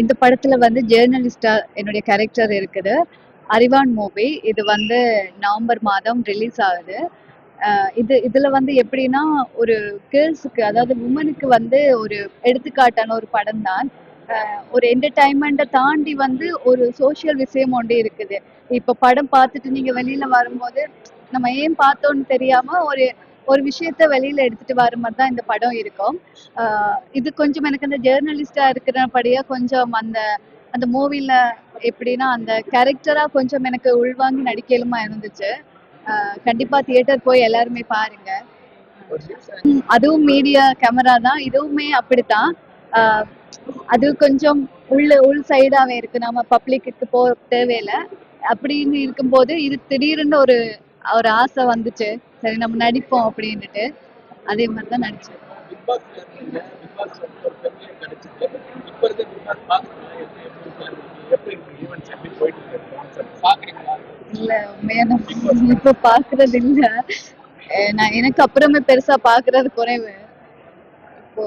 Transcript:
இந்த படத்துல வந்து ஜேர்னலிஸ்டா என்னுடைய கேரக்டர் இருக்குது. அறிவான் மூவி. இது வந்து நவம்பர் மாதம் ரிலீஸ் ஆகுது. இதுல வந்து எப்படின்னா, ஒரு கேர்ள்ஸுக்கு அதாவது உமனுக்கு வந்து ஒரு எடுத்துக்காட்டான ஒரு படம் தான். ஒரு என்டர்டைன்மெண்ட்ட தாண்டி வந்து ஒரு சோஷியல் விஷயம் ஒண்ணு இருக்குது. இப்ப படம் பார்த்துட்டு நீங்க வெளியில வரும்போது, நம்ம ஏன் பார்த்தோம்னு தெரியாம ஒரு ஒரு விஷயத்த வெளியில எடுத்துட்டு வர மாரி தான் இந்த படம் இருக்கும். இது கொஞ்சம் எனக்கு அந்த ஜேர்னலிஸ்ட்டா இருக்கிறபடியா கொஞ்சம் அந்த அந்த மூவில எப்படின்னா, அந்த கேரக்டரா கொஞ்சம் எனக்கு உள்வாங்கி நடிக்கலுமா இருந்துச்சு. கண்டிப்பா தியேட்டர் போய் எல்லாருமே பாருங்க. அதுவும் மீடியா கேமரா தான். இதுவுமே அப்படித்தான். ஆஹ் அது கொஞ்சம் உள் சைடாவே இருக்கு. நம்ம பப்ளிக்கு தேவையில்ல. அப்படின்னு இருக்கும்போது இது திடீர்னு ஒரு ஒரு ஆசை வந்துச்சு. சரி நம்ம நடிப்போம் அப்படின்னுட்டு. அதே மாதிரி தான் நடிச்சேன். இல்ல உண்மையா நான் இப்ப பாக்குறது இல்ல. நான் எனக்கு அப்புறமே பெருசா பாக்குறது குறைவு. இப்போ